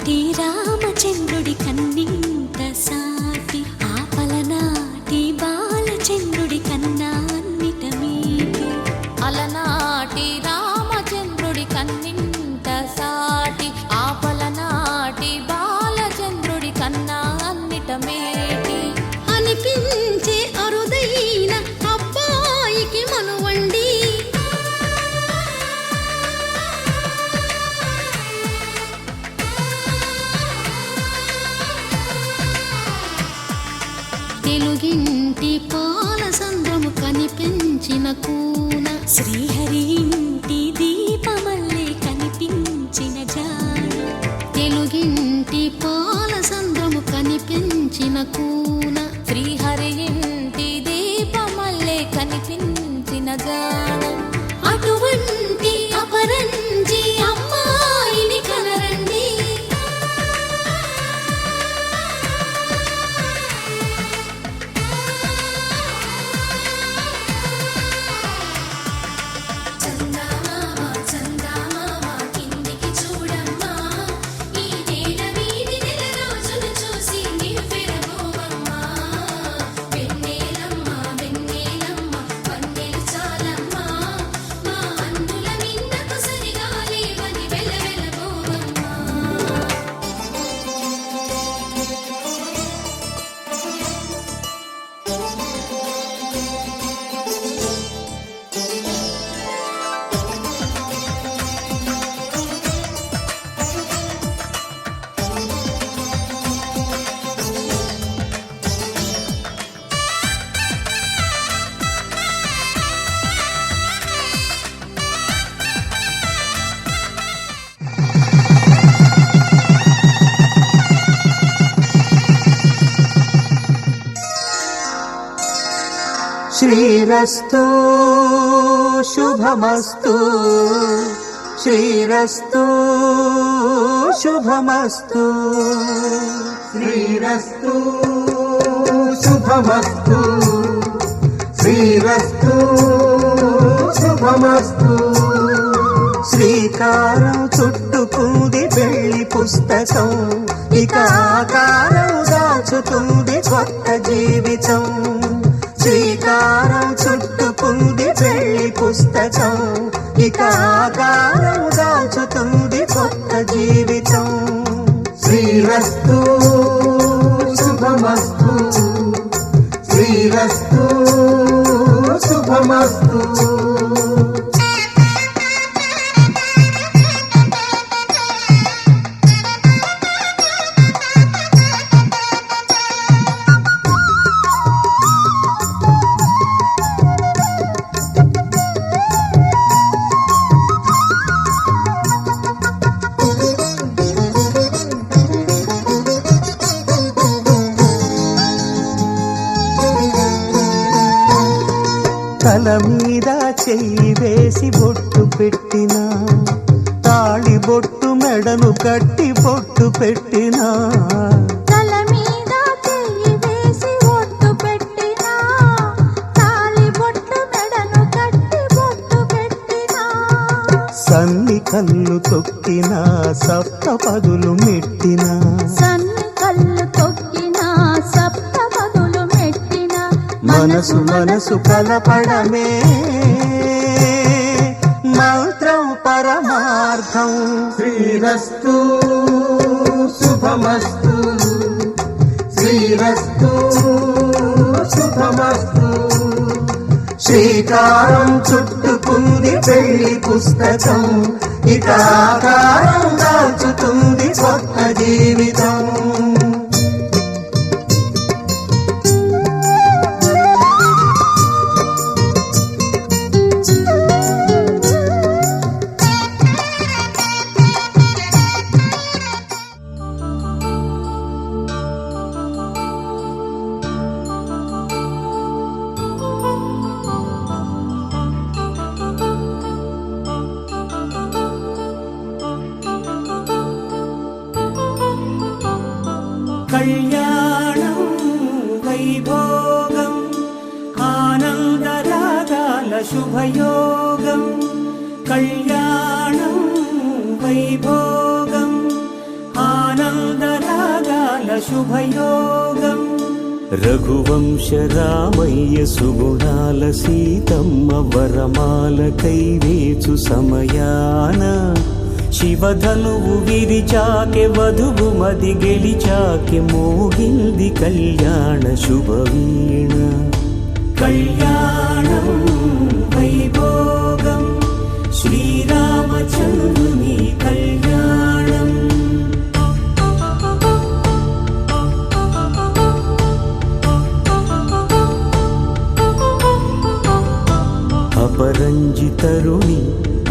అలనాటి రామచంద్రుడి కన్నింత సాటి ఆపలనాటి బాలచంద్రుడి కన్నా అన్నిట మీటి అలనాటి రామచంద్రుడి కన్నింత సాటి ఆపలనాటి బాలచంద్రుడి కన్నా అన్నిట మేటి అనిపించే అరుదైన అబ్బాయికి మనువండి తెలుగింటి పాలసంద్రము కనిపించిన కూన శ్రీహరి ఇంటి దీపమల్లే కనిపించిన జాడ తెలుగింటి పాలసంద్రము కనిపించిన కూన శ్రీహరి ఇంటి దీపమల్లే కనిపించిన జాడ అటువంటి అపరంజి అమ్మాయిని కనరండి శ్రీరస్తు శుభమస్తు శ్రీరస్తు శుభమస్తు శ్రీరస్తు శుభమస్తు శ్రీరస్తు శుభమస్తు శ్రీకారం చుట్టుకుంది పెళ్లి పుస్తకం ఇక ఆకారం దాచుతుంది కొత్త జీవితం శ్రీకారం చుట్టుకుంది పెళ్లి పుస్తకం ఇక ఆకారం దాచుతుంది కొత్త జీవితం శ్రీరస్తు శుభమస్తు శ్రీరస్తు శుభమస్తు తల మీద చెయ్యి వేసి బొట్టు పెట్టినా తాళి బొట్టు మెడను కట్టి బొట్టు పెట్టినా తల మీద చెయ్యి వేసి బొట్టు పెట్టినా తాళి బొట్టు మెడను కట్టి బొట్టు పెట్టినా సన్ని కళ్ళు తొక్కినా సప్త పదులు మెట్టినా సన్ని కళ్ళు తొక్కినా సప్త పదులు మెట్టినా మనసు మనసు కలపడమే మంత్రం పరమార్థం శ్రీరస్తు శుభమస్తు శ్రీరస్తు శుభమస్తు శ్రీకారం చుట్టుకుంది పెళ్లి పుస్తకం ఇక ఆకారం దాచుతుంది కొత్త జీవితం కళ్యాణం వైభోగం ఆనందరాగాల శుభయోగం కళ్యాణం వైభోగం ఆనంద శుభయోగం రఘువంశ రామయ్య సుగుణాల సీతమ్మ వరమాల కైవేచు సమయాన శివధనువు విరిచాకె వధువు మది గెలిచాకె మోగింది కళ్యాణ శుభవీణ కళ్యాణం వైభోగం శ్రీరామచంద్రుని కళ్యాణం అపరంజితరుణి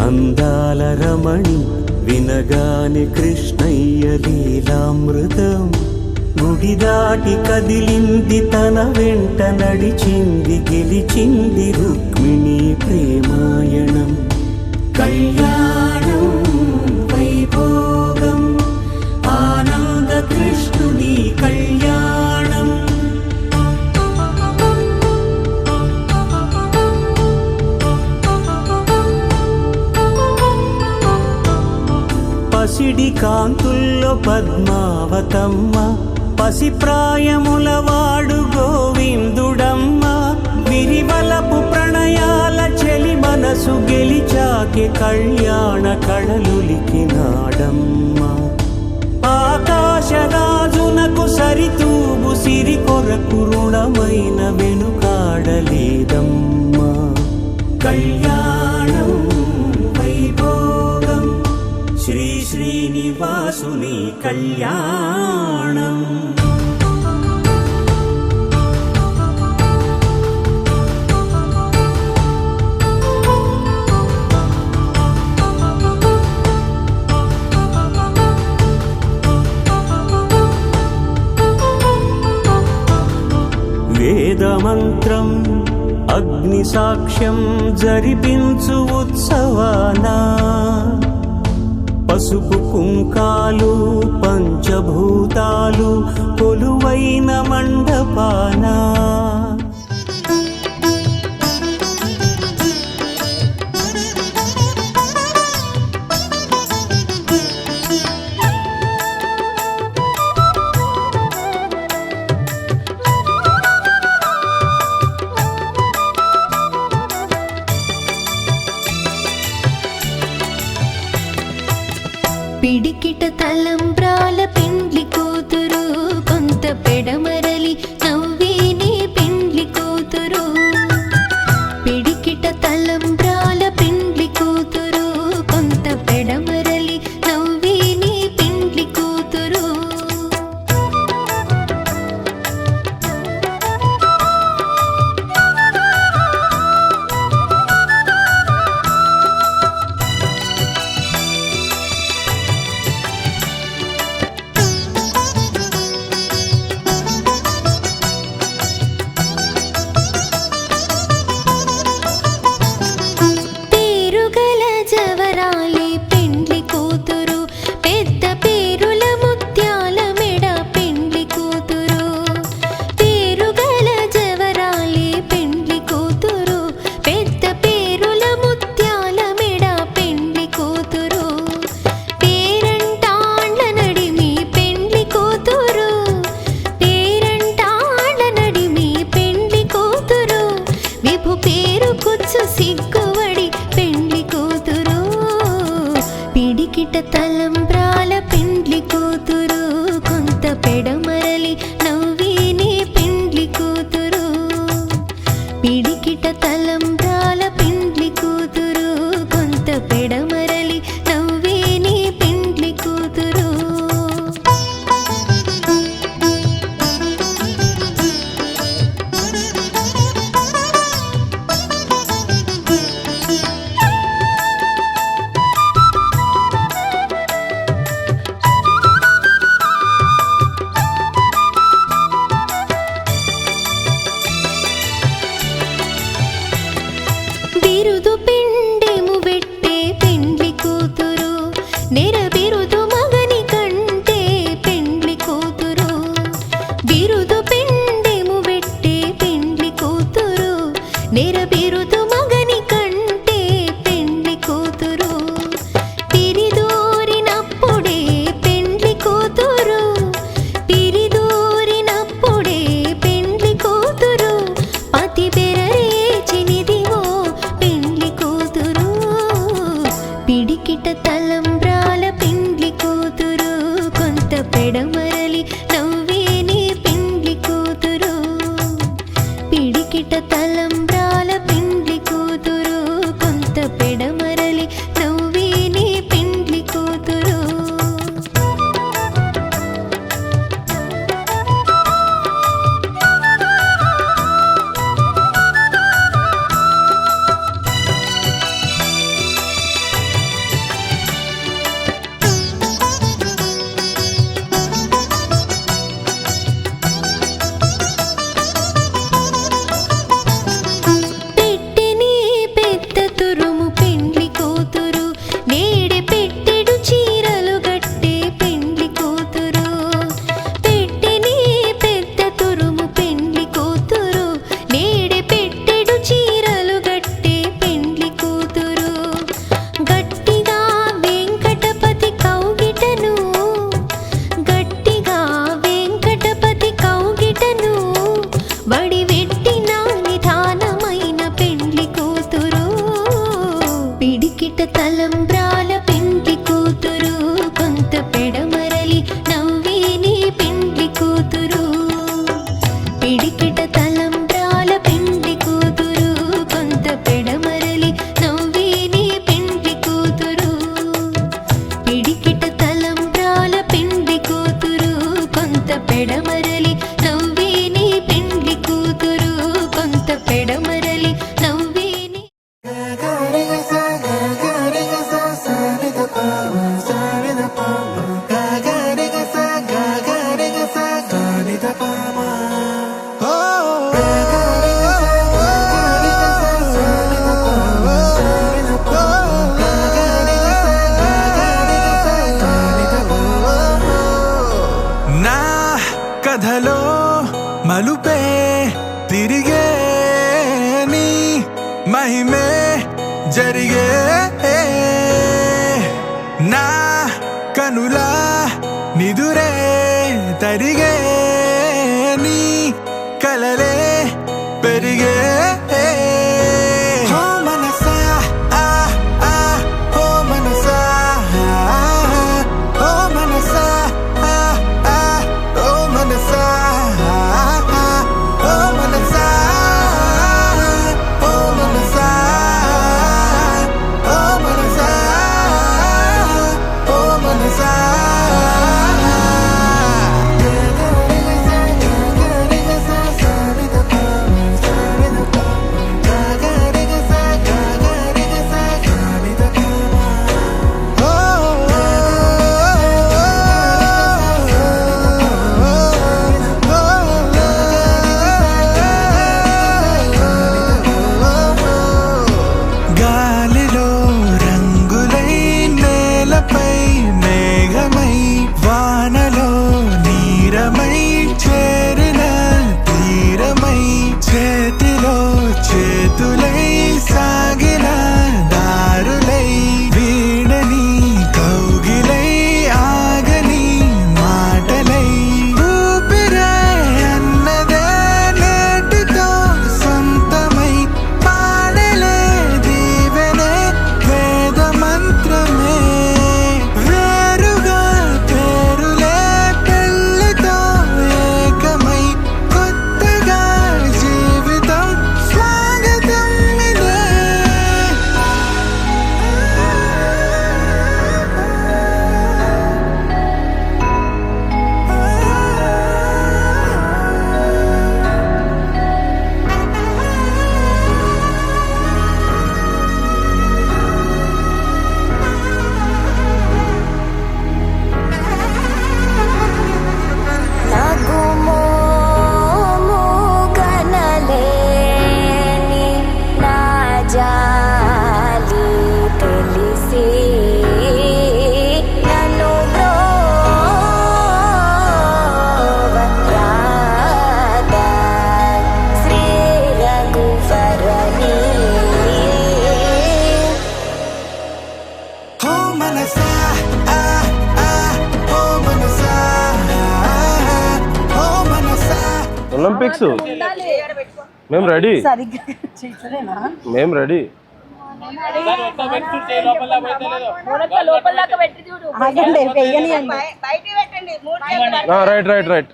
అందాల రమణి వినగానే కృష్ణయ్య లీలామృతం గుడి దాటి కదిలింది తన వెంట నడిచింది గెలిచింది రుక్మిణి ప్రేమాయణం కళ్యాణం వైభోగం ఆనంద కృష్ణుని కళ్యాణం పసిడి కాంతుల్లో పద్మావతమ్మ పసిప్రాయముల వాడు గోవిందుడమ్మ విరివలపు ప్రణయాల చెలి మనసు గెలిచాకే కళ్యాణ కళలులికినాడమ్మ ఆకాశరాజునకు సరితూబు సిరి కొరకు రుణమైన వెనుకాడలేదమ్మా కళ్యాణం వైభోగం శ్రీ శ్రీనివాసుని కళ్యాణం వేదమంత్రం అగ్ని సాక్ష్యం జరిపించు ఉత్సవానా పసుపు కుంకాలు పంచభూతాలు కొలువైన మండపానా పిడికిట తలంబ్రాల పెండ్లి కూతురు కొంత పెడమరలి నవ్విని పెండ్లి కూతురు పిడికిట తలంబ్రాల పెండ్లి కూతురు కొంత పెడమరలి నవ్విని పెండ్లి కూతురు పెడమరలి నవ్వే నీ పెండ్లి కూతురు పిడికిట తలంబ్రాల పెండ్లి కూతురు కొంత పెడమరలి నవ్వే నీ పెండ్లి కూతురు పెట్టెని పెద్ద తురుము పెండ్లి కూతురు నేడే పెట్టెడు చీరలు గట్టే పెండ్లి కూతురు పెట్టెని పెద్ద తురుము పెండ్లి కూతురు నేడే పెట్టెడు చీరలు గట్టే పెండ్లి కూతురు గట్టిగా వెంకటపతి కౌగిటను గట్టిగా వెంకటపతి కౌగిటను బడి వెట్టిన నిధానమైన పెండ్లి కూతురు పిడికిట తలంబ్రాల పెండ్లి కూతురు కొంత పెడమరలి నవ్వే నీ పెండ్లి కూతురు పిడికిట తలంబ్రాల పెండ్లి కూతురు కొంత పెడమరలి నవ్వే నీ పెండ్లి కూతురు పిడికిట తలంబ్రాల పెండ్లి కూతురు కొంత పెడమరలి నవ్వే నీ పెండ్లి కూతురు కొంత పెడమరలి నవ్వే నీ నా కథలో మలుపే తిరిగే నీ మహిమే జరిగే నా కనులా నిదురే తరిగే నీ కలలే పెరిగే ఓ మనసా ఆ ఆ ఓ మనసా ఓ మనసా ఆ ఆ ఓ మనసా ఓ మనసా ఓ మనసా ఓ మనసా ఓ మనసా గాలిలో రంగులై నేలపై మేఘమై వానలో నీరమై చేరిన తీరమై చేతిలో చేతులై సాగిన దారులై వీడని కౌగిలై ఆగని మాటలై ఊపిరే అన్నదే నేటితో సొంతమై పాడలే దీవెనే వేద మంత్రమే వేరుగా పేరులే పెళ్ళితో ఏకమై కొత్తగా జీవితం స్వాగతం ఇదే నాకు మోము కనలేని నా జాలి తెలిసి నన్ను బ్రోవరాదా శ్రీ రఘువరని ఓ మనసా ఆ ఆ ఓ మనసా ఓ మనసా ఒలింపిక్స్ మేము రెడీ మేము రెడీ రైట్ రైట్ రైట్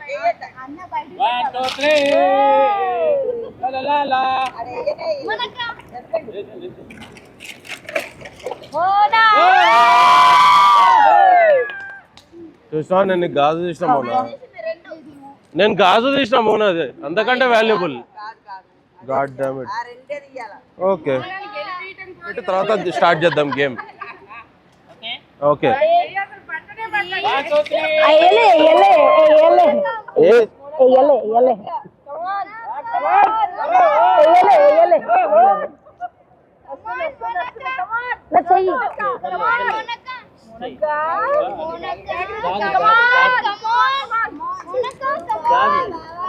చూసినా నేను గాజు తీసిన మోనా నేను గాజు తీసిన మోనా అది అంతకంటే valuable god damn it okay తర్వాత స్టార్ట్ చేద్దాం గేమ్ ఓకే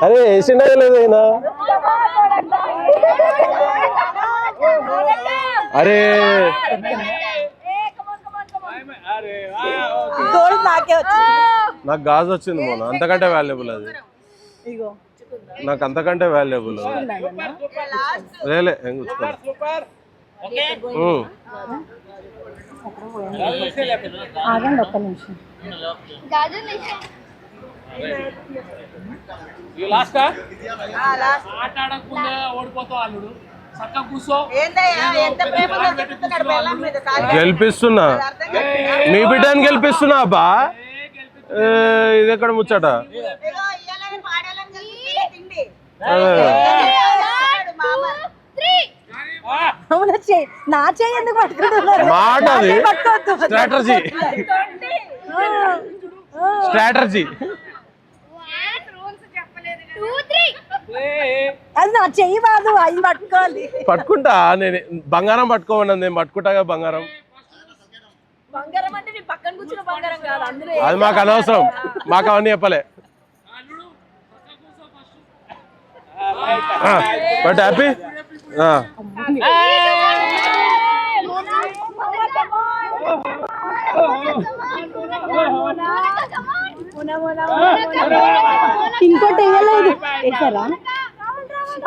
అరే వేసిండే లేదైనా అరే నాకు గాజు వచ్చింది మోన అంతకంటే వాల్యుబుల్ అది నాకు అంతకంటే వాల్యుబుల్ లేలే ఏం ఆగండి ఒక్క నిమిషం. గెలిపిస్తున్నా మీ బిడ్డని గెలిపిస్తున్నా అబ్బా ఇది ఎక్కడ ముచ్చట నా చేయి ఎందుకు పట్టుకుంటున్నారు? మాట అది స్ట్రాటజీ స్ట్రాటజీ అది నా చెయ్యి కాదు, అవి పట్టుకోవాలి. పట్టుకుంటా నేను బంగారం పట్టుకోమన్నా నేను పట్టుకుంటాగా బంగారం అది మాకు అనవసరం మాకు అవన్నీ చెప్పలే బట్ హ్యాపీ ఇంకోటి వేయలేదు వేసారా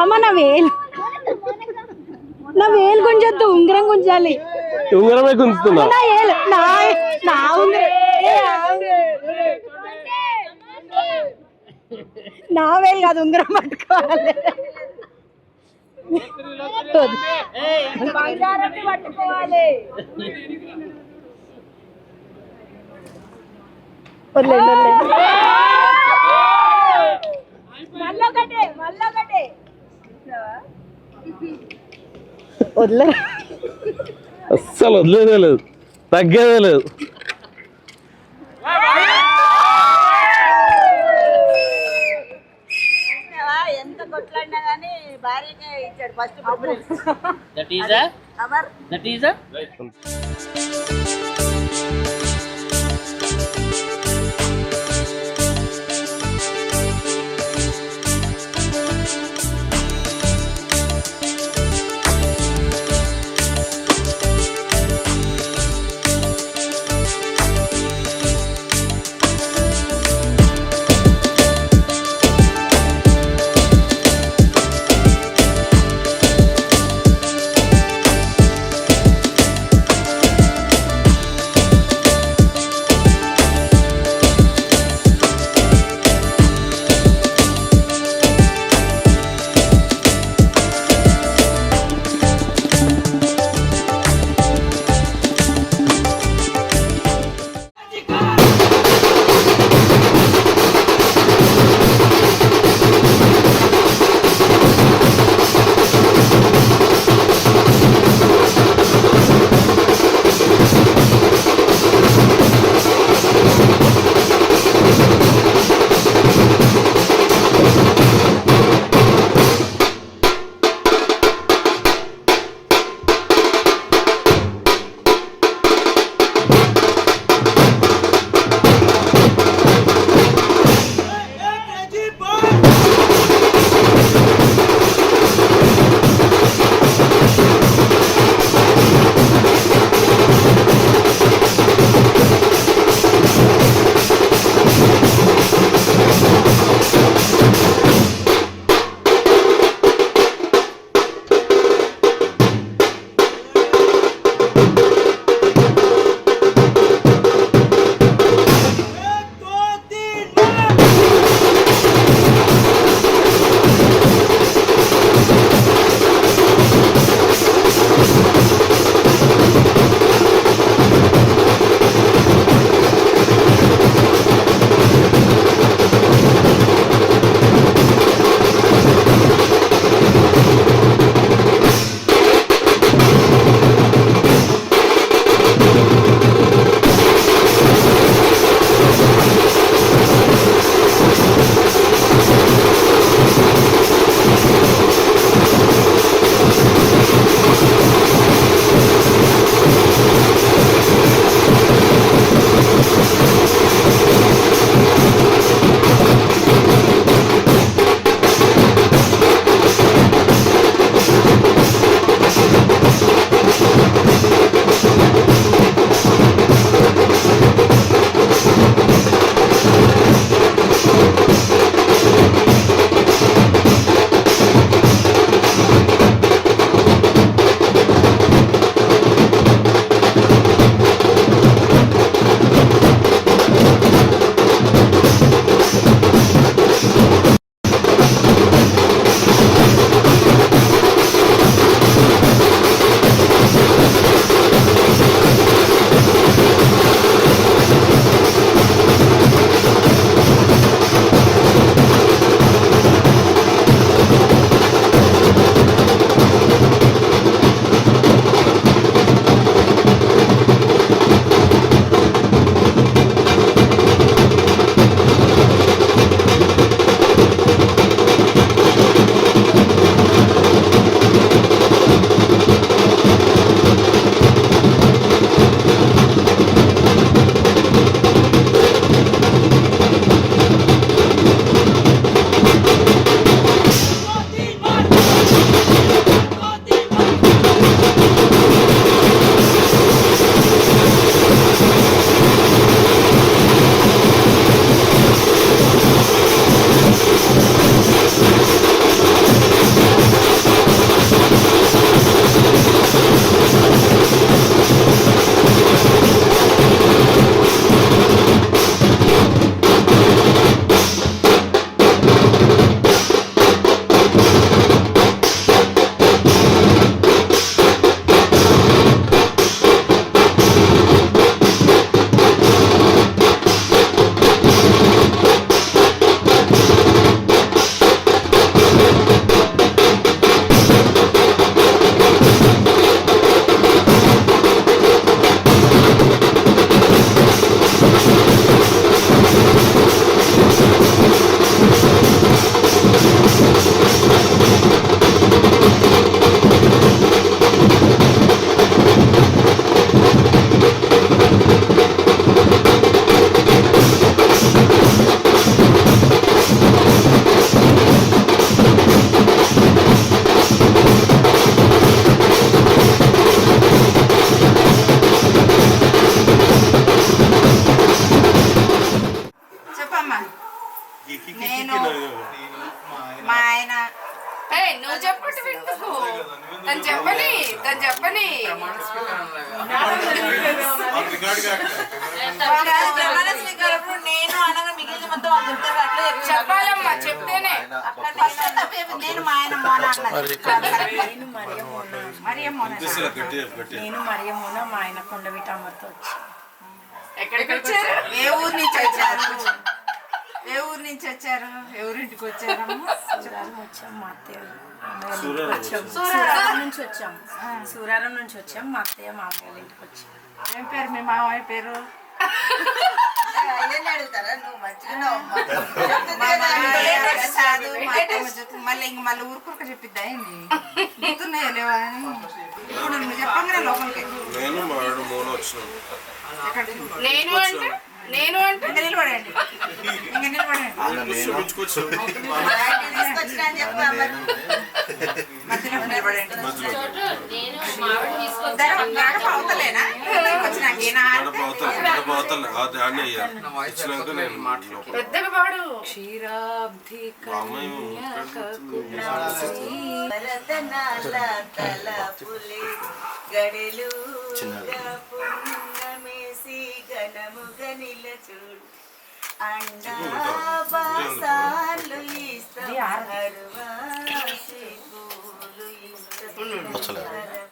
అమ్మ? నా వేలు గుంజొద్దు, ఉంగరం గుంజాలి. ఉంగరమే గుంజుతున్నా నా ఉంగరం నా వేలు కాదు, ఉంగరం పట్టుకోవాలి. పట్టుకోవాలి వదిలే అస్సలు వదిలేదే లేదు, తగ్గేదే లేదు. ఎంత కొట్లాడినా కానీ భార్యకే ఇచ్చాడు ఫస్ట్. దట్ ఈజ్ చెప్పమ్మా. నేను మా ఆయన నువ్వు చెప్పట్టు ఎందుకు తను చెప్పని నేను అనగా మిగిలిన మొత్తం వాళ్ళు చెప్తారు. అట్లా చెప్పాలమ్మా చెప్తేనే నేను మా ఆయన మోన అన్నది. నేను మరియమ్మోన మా ఆయన కొండవిటమ్మతో వచ్చి ఎక్కడికి వచ్చారు? ఏ ఊరు నుంచి వచ్చారు? ఏ ఊరు నుంచి వచ్చారు? ఎవరింటికి వచ్చారమ్మా? వచ్చాం మా అత్తయ్య సూరారం నుంచి వచ్చాం. సూరారం నుంచి వచ్చాం. మా అత్తయ్య మామయ్య ఇంటికి వచ్చాం. ఏం పేరు మీ మామయ్య పేరు? అడుగుతారా నువ్వు మంచిగా మళ్ళీ ఇంక మళ్ళీ ఊరుకురక చెప్పిద్దా ఏంటి? గుర్తున్నాయో లేవా అని ఇప్పుడు నువ్వు చెప్పంగానే లోపలికి నేను మా ఆవిడ మోన వచ్చినాం. నేను అంటే ఇంకా నిలబడండి. ఇంకా నిలబడండి. తీసుకొచ్చినా అని చెప్తా మధ్యలో నిలబడండి. గడప అవతలేనా? పెద్దగా పాడు. భరతనాల తలపులే గడెలు పున్నమేసి ఘనముగా నిలచూడు అండా బాసాలు ఇస్తాం హరువాసి పూలు ఇస్తాం